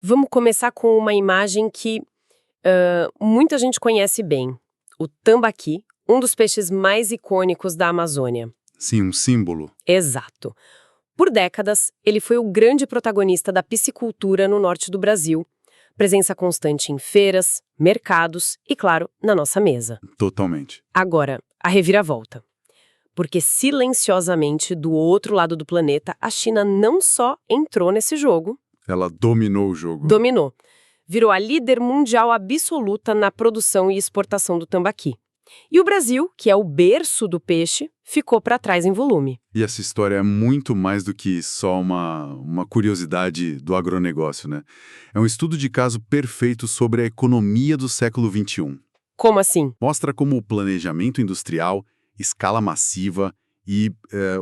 Vamos começar com uma imagem que muita gente conhece bem. O tambaqui, um dos peixes mais icônicos da Amazônia. Sim, um símbolo. Exato. Por décadas, ele foi o grande protagonista da piscicultura no norte do Brasil. Presença constante em feiras, mercados e, claro, na nossa mesa. Totalmente. Agora, a reviravolta. Porque silenciosamente, do outro lado do planeta, a China não só entrou nesse jogo, Ela dominou o jogo. dominou. Virou a líder mundial absoluta na produção e exportação do tambaqui. E o Brasil, que é o berço do peixe, ficou para trás em volume. E essa história é muito mais do que só uma curiosidade do agronegócio, né? É um estudo de caso perfeito sobre a economia do século XXI. Como assim? Mostra como o planejamento industrial, escala massiva e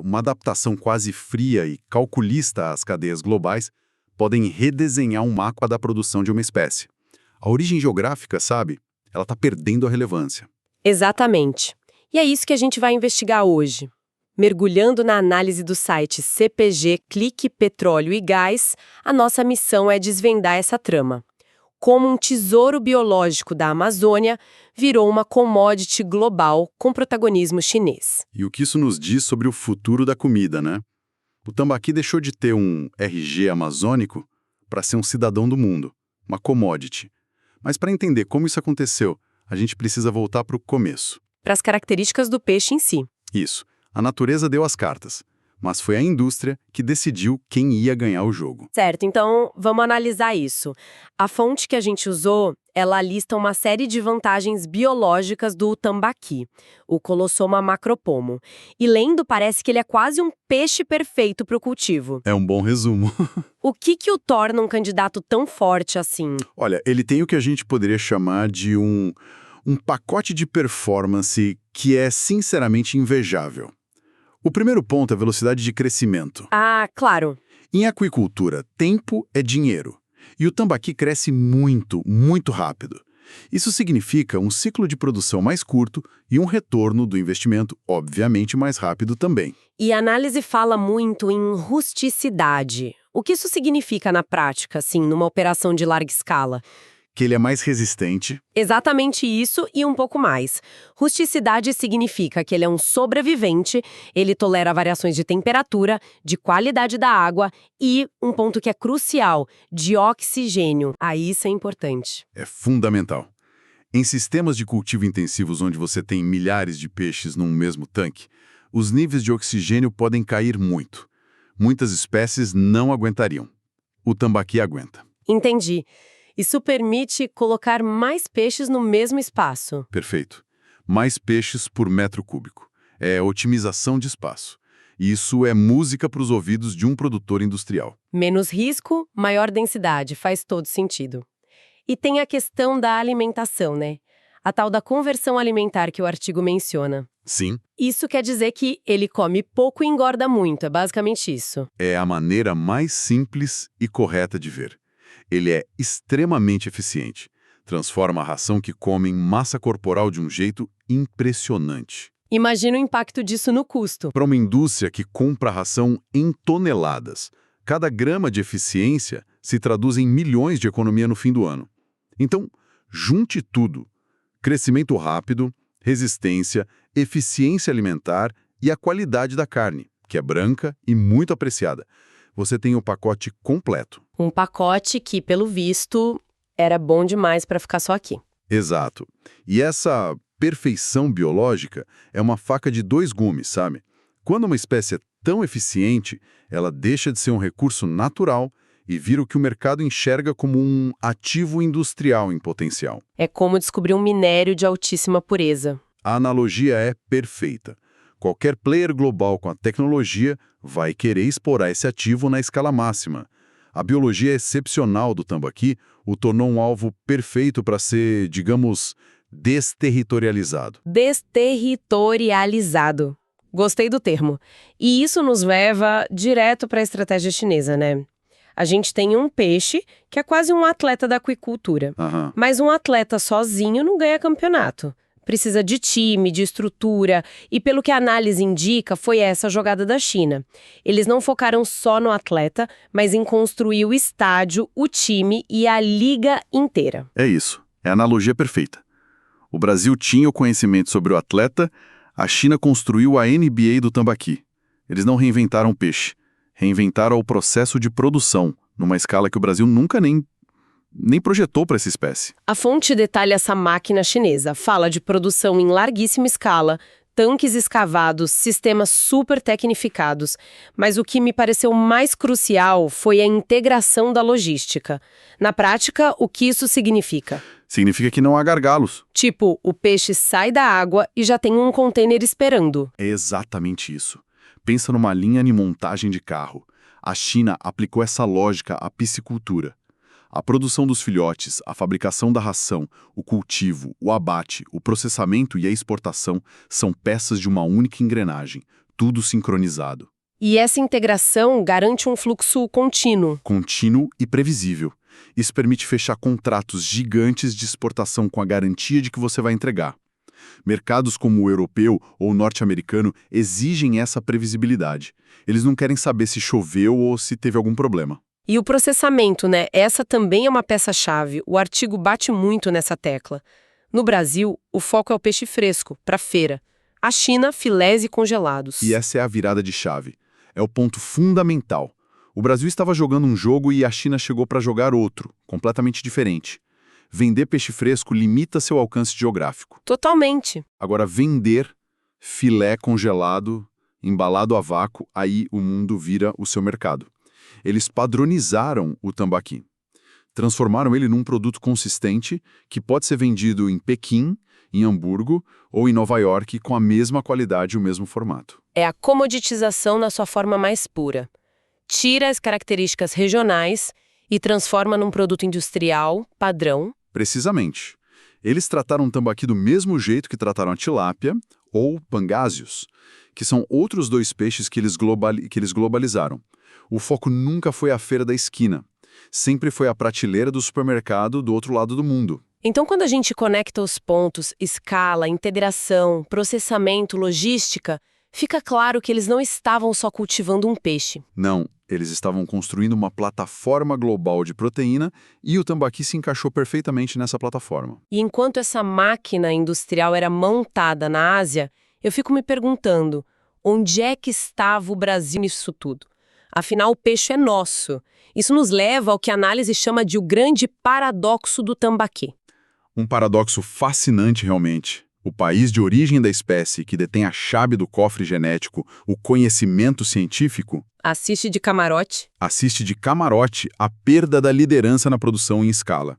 uma adaptação quase fria e calculista às cadeias globais podem redesenhar um mapa da produção de uma espécie. A origem geográfica, sabe? Ela está perdendo a relevância. Exatamente. E é isso que a gente vai investigar hoje. Mergulhando na análise do site CPG Clique Petróleo e Gás, a nossa missão é desvendar essa trama. Como um tesouro biológico da Amazônia virou uma commodity global com protagonismo chinês. E o que isso nos diz sobre o futuro da comida, né? O tambaqui deixou de ter um RG amazônico para ser um cidadão do mundo, uma commodity. Mas para entender como isso aconteceu, a gente precisa voltar para o começo. Para as características do peixe em si. Isso. A natureza deu as cartas, mas foi a indústria que decidiu quem ia ganhar o jogo. Certo, então vamos analisar isso. A fonte que a gente usou, ela lista uma série de vantagens biológicas do tambaqui, o Colossoma macropomo. E lendo, parece que ele é quase um peixe perfeito para o cultivo. É um bom resumo. O que o torna um candidato tão forte assim? Olha, ele tem o que a gente poderia chamar de um pacote de performance que é sinceramente invejável. O primeiro ponto é a velocidade de crescimento. Ah, claro. Em aquicultura, tempo é dinheiro. E o tambaqui cresce muito, muito rápido. Isso significa um ciclo de produção mais curto e um retorno do investimento, obviamente, mais rápido também. E a análise fala muito em rusticidade. O que isso significa na prática, assim, numa operação de larga escala? Que ele é mais resistente. Exatamente isso e um pouco mais. Rusticidade significa que ele é um sobrevivente, ele tolera variações de temperatura, de qualidade da água e, um ponto que é crucial, de oxigênio. Aí isso é importante. É fundamental. Em sistemas de cultivo intensivos onde você tem milhares de peixes num mesmo tanque, os níveis de oxigênio podem cair muito. Muitas espécies não aguentariam. O tambaqui aguenta. Entendi. Isso permite colocar mais peixes no mesmo espaço. Perfeito. Mais peixes por metro cúbico. É otimização de espaço. E isso é música para os ouvidos de um produtor industrial. Menos risco, maior densidade, faz todo sentido. E tem a questão da alimentação, né? A tal da conversão alimentar que o artigo menciona. Sim, Isso quer dizer que ele come pouco e engorda muito, é basicamente isso. é a maneira mais simples e correta de ver. Ele é extremamente eficiente. Transforma a ração que come em massa corporal de um jeito impressionante. Imagina o impacto disso no custo. Para uma indústria que compra a ração em toneladas, cada grama de eficiência se traduz em milhões de economia no fim do ano. Então, junte tudo. Crescimento rápido, resistência, eficiência alimentar e a qualidade da carne, que é branca e muito apreciada. Você tem o pacote completo. Um pacote que, pelo visto, era bom demais para ficar só aqui. Exato. E essa perfeição biológica é uma faca de dois gumes, sabe? Quando uma espécie é tão eficiente, ela deixa de ser um recurso natural e vira o que o mercado enxerga como um ativo industrial em potencial. É como descobrir um minério de altíssima pureza. A analogia é perfeita. Qualquer player global com a tecnologia vai querer explorar esse ativo na escala máxima. A biologia excepcional do tambaqui o tornou um alvo perfeito para ser, digamos, desterritorializado. Desterritorializado. Gostei do termo. E isso nos leva direto para a estratégia chinesa, né? A gente tem um peixe que é quase um atleta da aquicultura. Aham. Mas um atleta sozinho não ganha campeonato. Precisa de time, de estrutura, e pelo que a análise indica, foi essa a jogada da China. Eles não focaram só no atleta, mas em construir o estádio, o time e a liga inteira. É isso. É a analogia perfeita. O Brasil tinha o conhecimento sobre o atleta, a China construiu a NBA do tambaqui. Eles não reinventaram o peixe, reinventaram o processo de produção, numa escala que o Brasil nunca nem projetou para essa espécie. A fonte detalha essa máquina chinesa, fala de produção em larguíssima escala, tanques escavados, sistemas super tecnificados, mas o que me pareceu mais crucial foi a integração da logística. Na prática, o que isso significa? Significa que não há gargalos. Tipo, o peixe sai da água e já tem um container esperando. É exatamente isso. Pensa numa linha de montagem de carro. A China aplicou essa lógica à piscicultura. A produção dos filhotes, a fabricação da ração, o cultivo, o abate, o processamento e a exportação são peças de uma única engrenagem, tudo sincronizado. E essa integração garante um fluxo contínuo. Contínuo e previsível. Isso permite fechar contratos gigantes de exportação com a garantia de que você vai entregar. Mercados como o europeu ou o norte-americano exigem essa previsibilidade. Eles não querem saber se choveu ou se teve algum problema. E o processamento, né? Essa também é uma peça-chave. O artigo bate muito nessa tecla. No Brasil, o foco é o peixe fresco, para feira. A China, filés e congelados. E essa é a virada de chave. É o ponto fundamental. O Brasil estava jogando um jogo e a China chegou para jogar outro, completamente diferente. Vender peixe fresco limita seu alcance geográfico. Totalmente. Agora, vender filé congelado, embalado a vácuo, aí o mundo vira o seu mercado. Eles padronizaram o tambaqui. Transformaram ele num produto consistente que pode ser vendido em Pequim, em Hamburgo ou em Nova York com a mesma qualidade e o mesmo formato. É a comoditização na sua forma mais pura. Tira as características regionais e transforma num produto industrial, padrão. Precisamente. Eles trataram o tambaqui do mesmo jeito que trataram a tilápia ou pangásios, que são outros dois peixes que eles globalizaram. O foco nunca foi a feira da esquina. Sempre foi a prateleira do supermercado do outro lado do mundo. Então, quando a gente conecta os pontos, escala, integração, processamento, logística, fica claro que eles não estavam só cultivando um peixe. Não, eles estavam construindo uma plataforma global de proteína e o tambaqui se encaixou perfeitamente nessa plataforma. E enquanto essa máquina industrial era montada na Ásia, eu fico me perguntando, onde é que estava o Brasil nisso tudo? Afinal, o peixe é nosso. Isso nos leva ao que a análise chama de o grande paradoxo do tambaqui. Um paradoxo fascinante, realmente. O país de origem da espécie, que detém a chave do cofre genético, o conhecimento científico, assiste de camarote a perda da liderança na produção em escala.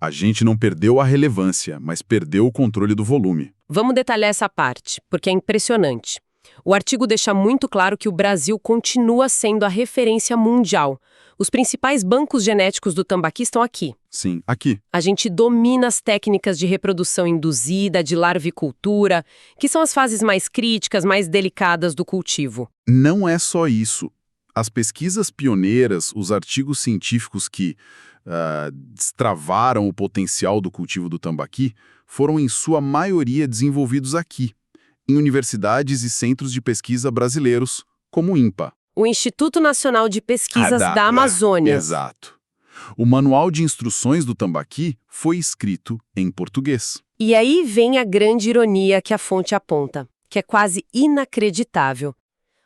A gente não perdeu a relevância, mas perdeu o controle do volume. Vamos detalhar essa parte, porque é impressionante. O artigo deixa muito claro que o Brasil continua sendo a referência mundial. Os principais bancos genéticos do tambaqui estão aqui. Sim, aqui. A gente domina as técnicas de reprodução induzida, de larvicultura, que são as fases mais críticas, mais delicadas do cultivo. Não é só isso. As pesquisas pioneiras, os artigos científicos que destravaram o potencial do cultivo do tambaqui, foram em sua maioria desenvolvidos aqui, em universidades e centros de pesquisa brasileiros, como o INPA. O Instituto Nacional de Pesquisas da Amazônia. Exato. O manual de instruções do tambaqui foi escrito em português. E aí vem a grande ironia que a fonte aponta, que é quase inacreditável.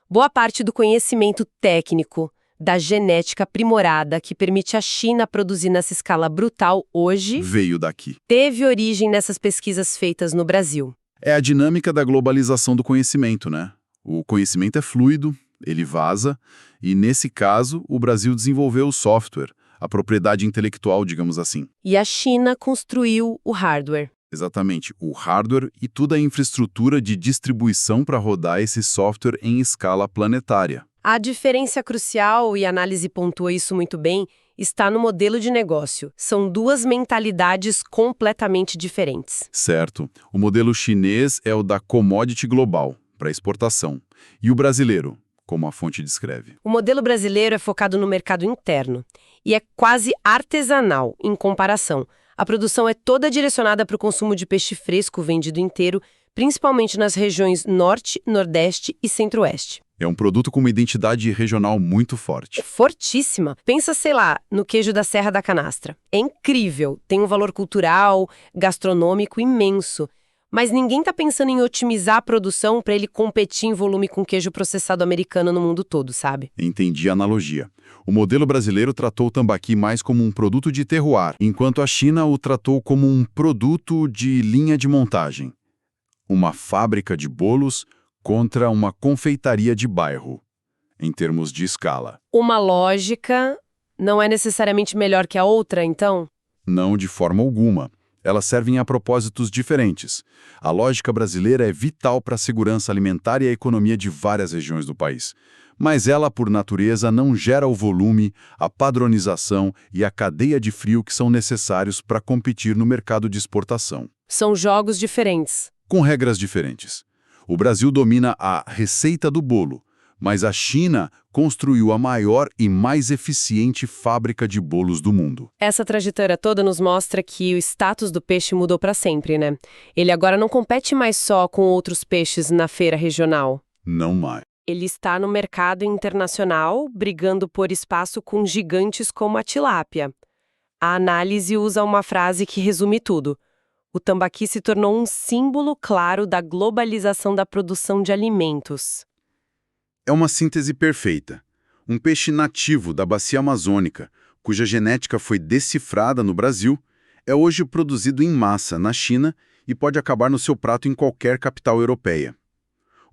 Boa parte do conhecimento técnico, da genética aprimorada que permite à China produzir nessa escala brutal hoje, veio daqui. Teve origem nessas pesquisas feitas no Brasil. É a dinâmica da globalização do conhecimento, né? O conhecimento é fluido, ele vaza, e nesse caso, o Brasil desenvolveu o software, a propriedade intelectual, digamos assim. E a China construiu o hardware. Exatamente, o hardware e toda a infraestrutura de distribuição para rodar esse software em escala planetária. A diferença crucial, e a análise pontua isso muito bem, está no modelo de negócio. São duas mentalidades completamente diferentes. Certo. O modelo chinês é o da commodity global, para exportação. E o brasileiro, como a fonte descreve? O modelo brasileiro é focado no mercado interno e é quase artesanal em comparação. A produção é toda direcionada para o consumo de peixe fresco vendido inteiro, principalmente nas regiões Norte, Nordeste e Centro-Oeste. É um produto com uma identidade regional muito forte. Fortíssima. Pensa, sei lá, no queijo da Serra da Canastra. É incrível, tem um valor cultural, gastronômico imenso. Mas ninguém está pensando em otimizar a produção para ele competir em volume com queijo processado americano no mundo todo, sabe? Entendi a analogia. O modelo brasileiro tratou o tambaqui mais como um produto de terroir, enquanto a China o tratou como um produto de linha de montagem. Uma fábrica de bolos contra uma confeitaria de bairro, em termos de escala. Uma lógica não é necessariamente melhor que a outra, então? Não de forma alguma. Elas servem a propósitos diferentes. A lógica brasileira é vital para a segurança alimentar e a economia de várias regiões do país. Mas ela, por natureza, não gera o volume, a padronização e a cadeia de frio que são necessários para competir no mercado de exportação. São jogos diferentes. Com regras diferentes. O Brasil domina a receita do bolo, mas a China construiu a maior e mais eficiente fábrica de bolos do mundo. Essa trajetória toda nos mostra que o status do peixe mudou para sempre, né? Ele agora não compete mais só com outros peixes na feira regional. Não mais. Ele está no mercado internacional, brigando por espaço com gigantes como a tilápia. A análise usa uma frase que resume tudo. O tambaqui se tornou um símbolo claro da globalização da produção de alimentos. É uma síntese perfeita. Um peixe nativo da bacia amazônica, cuja genética foi decifrada no Brasil, é hoje produzido em massa na China e pode acabar no seu prato em qualquer capital europeia.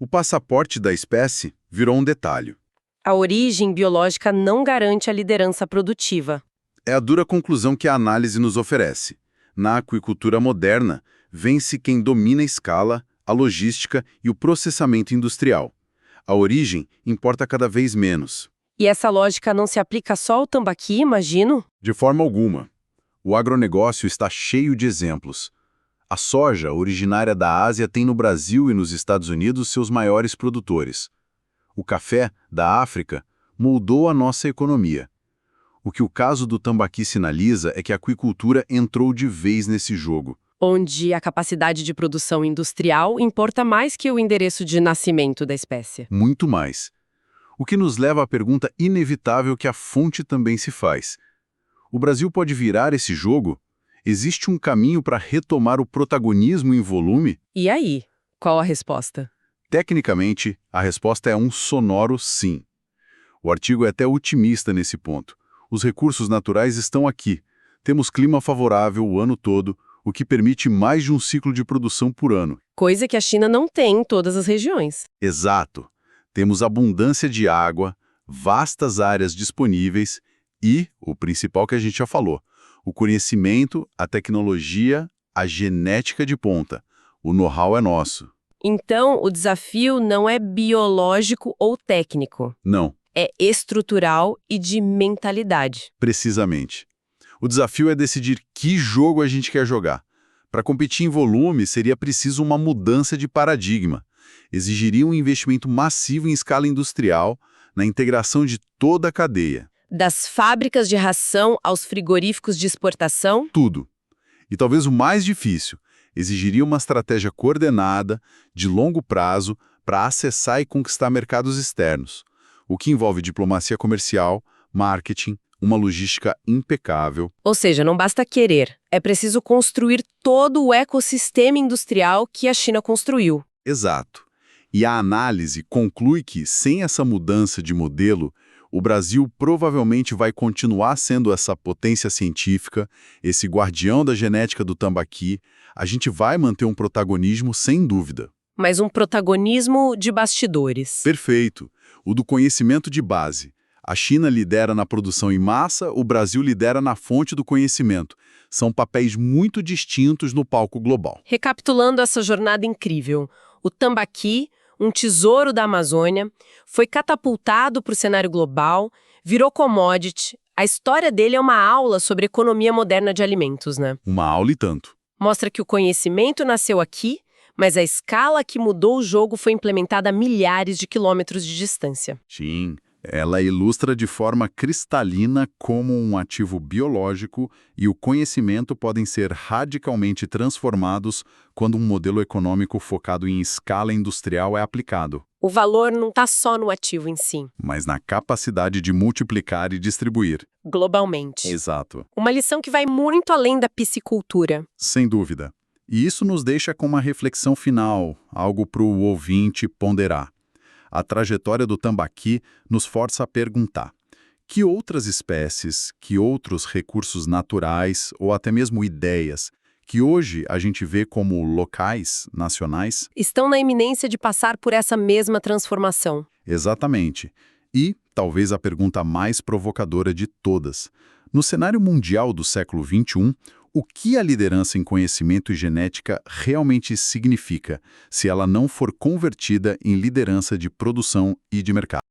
O passaporte da espécie virou um detalhe. A origem biológica não garante a liderança produtiva. É a dura conclusão que a análise nos oferece. Na aquicultura moderna, vence quem domina a escala, a logística e o processamento industrial. A origem importa cada vez menos. E essa lógica não se aplica só ao tambaqui, imagino? De forma alguma. O agronegócio está cheio de exemplos. A soja, originária da Ásia, tem no Brasil e nos Estados Unidos seus maiores produtores. O café, da África, moldou a nossa economia. O que o caso do tambaqui sinaliza é que a aquicultura entrou de vez nesse jogo. Onde a capacidade de produção industrial importa mais que o endereço de nascimento da espécie. Muito mais. O que nos leva à pergunta inevitável que a fonte também se faz. O Brasil pode virar esse jogo? Existe um caminho para retomar o protagonismo em volume? E aí? Qual a resposta? Tecnicamente, a resposta é um sonoro sim. O artigo é até otimista nesse ponto. Os recursos naturais estão aqui. Temos clima favorável o ano todo, o que permite mais de um ciclo de produção por ano. Coisa que a China não tem em todas as regiões. Exato. Temos abundância de água, vastas áreas disponíveis e, o principal que a gente já falou, o conhecimento, a tecnologia, a genética de ponta. O know-how é nosso. Então, o desafio não é biológico ou técnico. Não. É estrutural e de mentalidade. Precisamente. O desafio é decidir que jogo a gente quer jogar. Para competir em volume, seria preciso uma mudança de paradigma. Exigiria um investimento massivo em escala industrial, na integração de toda a cadeia. Das fábricas de ração aos frigoríficos de exportação? Tudo. E talvez o mais difícil, exigiria uma estratégia coordenada, de longo prazo, para acessar e conquistar mercados externos. O que envolve diplomacia comercial, marketing, uma logística impecável. Ou seja, não basta querer, é preciso construir todo o ecossistema industrial que a China construiu. Exato. E a análise conclui que, sem essa mudança de modelo, o Brasil provavelmente vai continuar sendo essa potência científica, esse guardião da genética do tambaqui. A gente vai manter um protagonismo sem dúvida. Mas um protagonismo de bastidores. Perfeito. O do conhecimento de base. A China lidera na produção em massa, o Brasil lidera na fonte do conhecimento. São papéis muito distintos no palco global. Recapitulando essa jornada incrível, o tambaqui, um tesouro da Amazônia, foi catapultado para o cenário global, virou commodity. A história dele é uma aula sobre economia moderna de alimentos, né? Uma aula e tanto. Mostra que o conhecimento nasceu aqui, mas a escala que mudou o jogo foi implementada a milhares de quilômetros de distância. Sim, Ela ilustra de forma cristalina como um ativo biológico e o conhecimento podem ser radicalmente transformados quando um modelo econômico focado em escala industrial é aplicado, O valor não está só no ativo em si, mas na capacidade de multiplicar e distribuir. globalmente. Exato. Uma lição que vai muito além da piscicultura. Sem dúvida. E isso nos deixa com uma reflexão final, algo para o ouvinte ponderar. A trajetória do tambaqui nos força a perguntar: que outras espécies, que outros recursos naturais ou até mesmo ideias que hoje a gente vê como locais, nacionais? Estão na iminência de passar por essa mesma transformação. Exatamente. E, talvez a pergunta mais provocadora de todas: no cenário mundial do século XXI, o que a liderança em conhecimento e genética realmente significa, se ela não for convertida em liderança de produção e de mercado?